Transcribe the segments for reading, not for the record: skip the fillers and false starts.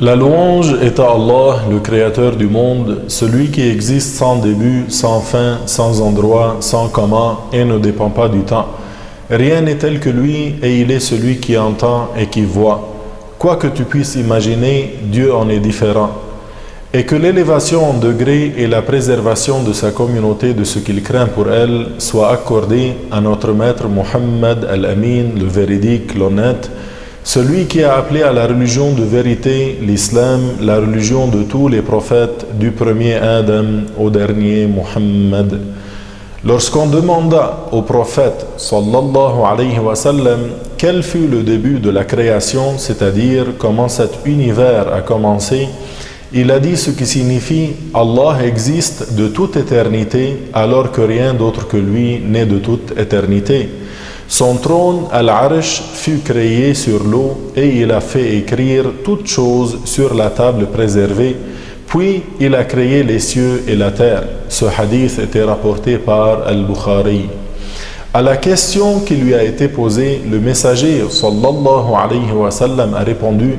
La louange est à Allah, le Créateur du monde, celui qui existe sans début, sans fin, sans endroit, sans comment et ne dépend pas du temps. Rien n'est tel que lui et il est celui qui entend et qui voit. Quoi que tu puisses imaginer, Dieu en est différent. Et que l'élévation en degré et la préservation de sa communauté de ce qu'il craint pour elle soient accordées à notre maître Muhammad al-Amin, le véridique, l'honnête, celui qui a appelé à la religion de vérité, l'islam, la religion de tous les prophètes, du premier Adam au dernier Muhammad. Lorsqu'on demanda au prophète sallallahu alayhi wa sallam quel fut le début de la création, c'est-à-dire comment cet univers a commencé, il a dit ce qui signifie Allah existe de toute éternité alors que rien d'autre que lui n'est de toute éternité. Son trône, Al-Arsh, fut créé sur l'eau et il a fait écrire toutes choses sur la table préservée. Puis il a créé les cieux et la terre. Ce hadith était rapporté par Al-Bukhari. À la question qui lui a été posée, le messager sallallahu alayhi wa sallam a répondu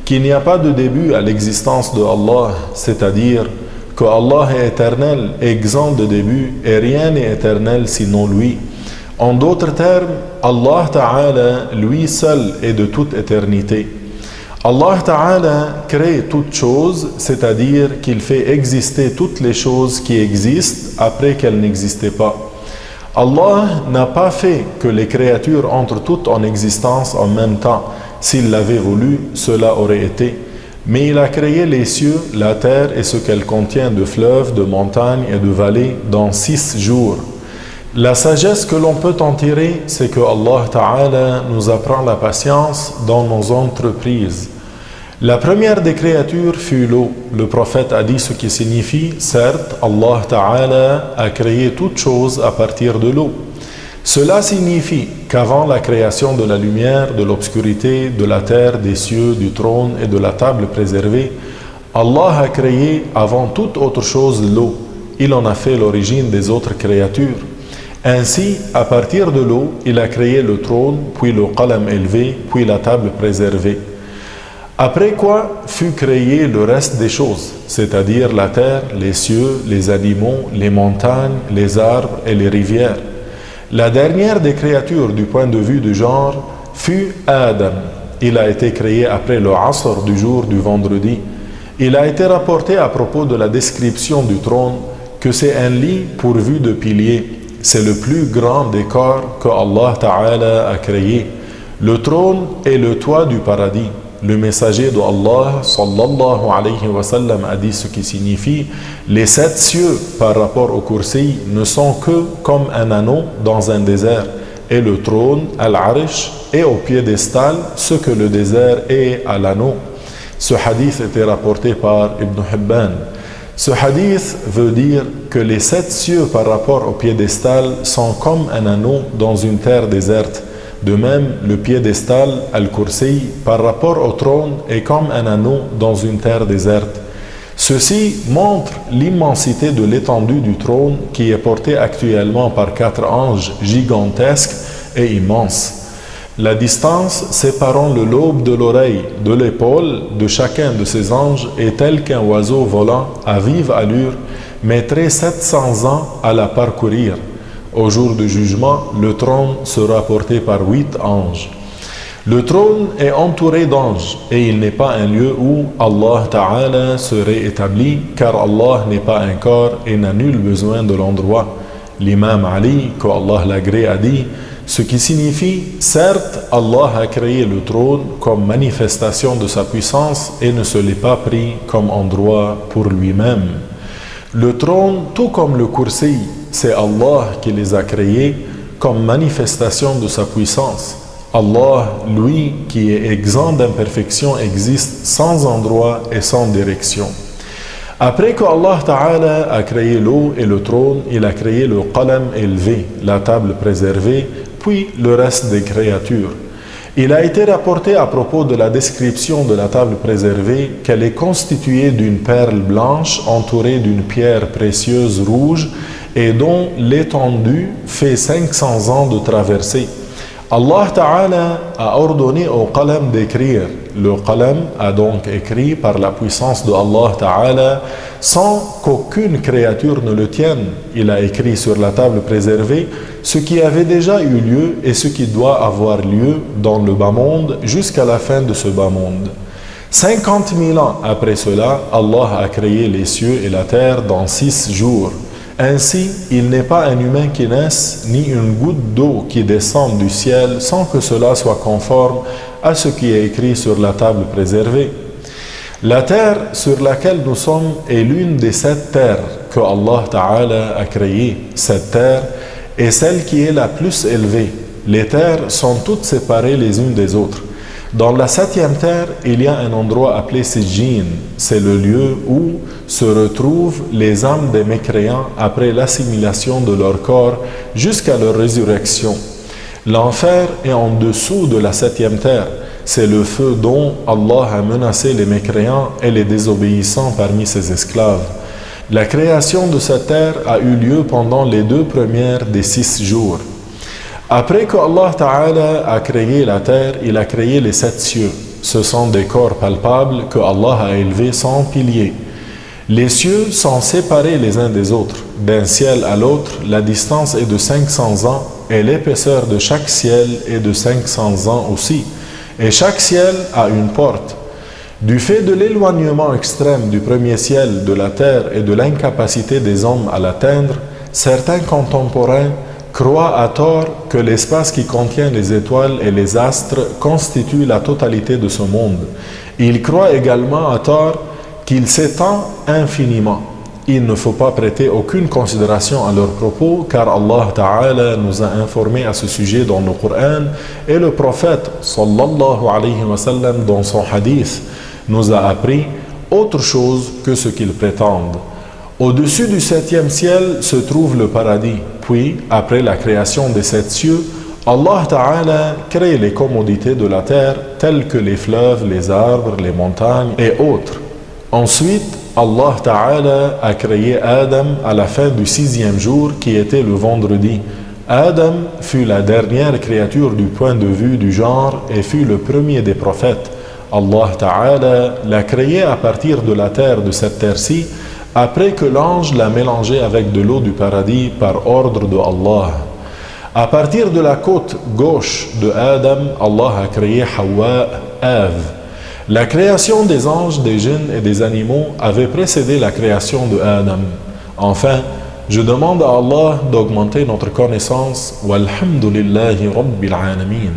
qu'il n'y a pas de début à l'existence de Allah, c'est-à-dire que Allah est éternel, exempt de début, et rien n'est éternel sinon lui. En d'autres termes, Allah Ta'ala, lui seul, est de toute éternité. Allah Ta'ala crée toutes choses, c'est-à-dire qu'il fait exister toutes les choses qui existent après qu'elles n'existaient pas. Allah n'a pas fait que les créatures entrent toutes en existence en même temps. S'il l'avait voulu, cela aurait été. Mais il a créé les cieux, la terre et ce qu'elle contient de fleuves, de montagnes et de vallées dans 6 jours. La sagesse que l'on peut en tirer, c'est que Allah Ta'ala nous apprend la patience dans nos entreprises. La première des créatures fut l'eau. Le prophète a dit ce qui signifie, certes, Allah Ta'ala a créé toutes choses à partir de l'eau. Cela signifie qu'avant la création de la lumière, de l'obscurité, de la terre, des cieux, du trône et de la table préservée, Allah a créé avant toute autre chose l'eau. Il en a fait l'origine des autres créatures. Ainsi, à partir de l'eau, il a créé le trône, puis le qalam élevé, puis la table préservée. Après quoi fut créé le reste des choses, c'est-à-dire la terre, les cieux, les animaux, les montagnes, les arbres et les rivières. La dernière des créatures du point de vue du genre fut Adam. Il a été créé après le Asr du jour du vendredi. Il a été rapporté à propos de la description du trône que c'est un lit pourvu de piliers. C'est le plus grand des corps que Allah Ta'ala a créé. Le trône est le toit du paradis. Le messager d'Allah sallallahu alayhi wa sallam a dit ce qui signifie les 7 cieux par rapport au kursi ne sont que comme un anneau dans un désert et le trône, Al-Arish, est au piédestal ce que le désert est à l'anneau. Ce hadith était rapporté par Ibn Hibban. Ce hadith veut dire que les 7 cieux par rapport au piédestal sont comme un anneau dans une terre déserte. De même, le piédestal, Al-Kursi, par rapport au trône, est comme un anneau dans une terre déserte. Ceci montre l'immensité de l'étendue du trône qui est porté actuellement par 4 anges gigantesques et immenses. La distance séparant le lobe de l'oreille de l'épaule de chacun de ces anges est telle qu'un oiseau volant à vive allure mettrait 700 ans à la parcourir. Au jour du jugement, le trône sera porté par 8 anges. Le trône est entouré d'anges et il n'est pas un lieu où Allah Ta'ala serait établi car Allah n'est pas un corps et n'a nul besoin de l'endroit. L'imam Ali, qu'Allah l'agrée, a dit ce qui signifie, certes, Allah a créé le trône comme manifestation de sa puissance et ne se l'est pas pris comme endroit pour lui-même. Le trône, tout comme le kursi, c'est Allah qui les a créés comme manifestation de sa puissance. Allah, lui, qui est exempt d'imperfection, existe sans endroit et sans direction. Après que Allah Ta'ala a créé l'eau et le trône, il a créé le qalam élevé, la table préservée, puis le reste des créatures. Il a été rapporté à propos de la description de la table préservée qu'elle est constituée d'une perle blanche entourée d'une pierre précieuse rouge et dont l'étendue fait 500 ans de traversée. Allah Ta'ala a ordonné au qalam d'écrire. Le qalam a donc écrit par la puissance de Allah Ta'ala sans qu'aucune créature ne le tienne. Il a écrit sur la table préservée ce qui avait déjà eu lieu et ce qui doit avoir lieu dans le bas monde jusqu'à la fin de ce bas monde. 50 000 ans après cela, Allah a créé les cieux et la terre dans 6 jours. Ainsi, il n'est pas un humain qui naisse, ni une goutte d'eau qui descende du ciel sans que cela soit conforme à ce qui est écrit sur la table préservée. La terre sur laquelle nous sommes est l'une des 7 terres que Allah Ta'ala a créées. Cette terre est celle qui est la plus élevée. Les terres sont toutes séparées les unes des autres. Dans la 7e terre, il y a un endroit appelé Sijjin. C'est le lieu où se retrouvent les âmes des mécréants après l'assimilation de leur corps jusqu'à leur résurrection. L'enfer est en dessous de la 7e terre. C'est le feu dont Allah a menacé les mécréants et les désobéissants parmi ses esclaves. La création de cette terre a eu lieu pendant les 2 premières des 6 jours. Après que Allah Ta'ala a créé la terre, il a créé les 7 cieux. Ce sont des corps palpables que Allah a élevés sans piliers. Les cieux sont séparés les uns des autres. D'un ciel à l'autre, la distance est de 500 ans et l'épaisseur de chaque ciel est de 500 ans aussi. Et chaque ciel a une porte. Du fait de l'éloignement extrême du premier ciel de la terre et de l'incapacité des hommes à l'atteindre, certains contemporains croient à tort que l'espace qui contient les étoiles et les astres constitue la totalité de ce monde. Ils croient également à tort qu'il s'étend infiniment. Il ne faut pas prêter aucune considération à leurs propos car Allah Ta'ala nous a informés à ce sujet dans le Coran et le prophète sallallahu alayhi wa sallam dans son hadith nous a appris autre chose que ce qu'ils prétendent. Au-dessus du 7e ciel se trouve le paradis. Puis, après la création des 7 cieux, Allah Ta'ala crée les commodités de la terre telles que les fleuves, les arbres, les montagnes et autres. Ensuite, Allah Ta'ala a créé Adam à la fin du 6e jour qui était le vendredi. Adam fut la dernière créature du point de vue du genre et fut le premier des prophètes. Allah Ta'ala l'a créé à partir de la terre de cette terre-ci après que l'ange l'a mélangé avec de l'eau du paradis par ordre de Allah. À partir de la côte gauche de Adam, Allah a créé Hawa, Ève. La création des anges, des djinns et des animaux avait précédé la création de Adam. Enfin, je demande à Allah d'augmenter notre connaissance. Walhamdulillahi Rabbil Alamin.